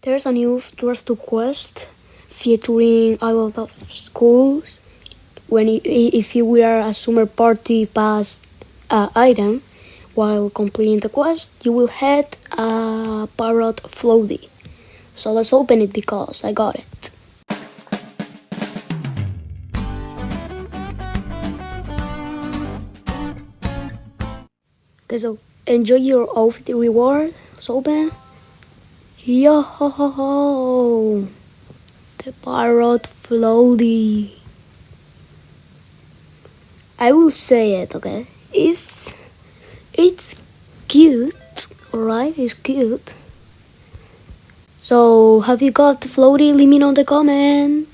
There's a new Trust to Quest featuring a lot of schools. If you wear a summer party pass item while completing the quest, you will get a PARROT FLOATie. So let's open it because I got it. Okay, so enjoy your outfit reward. Let's open. Yo ho ho ho! The PARROT FLOATie. I will say it, okay? It's cute, alright? It's cute. So, have you got the floatie? Let me know in the comments.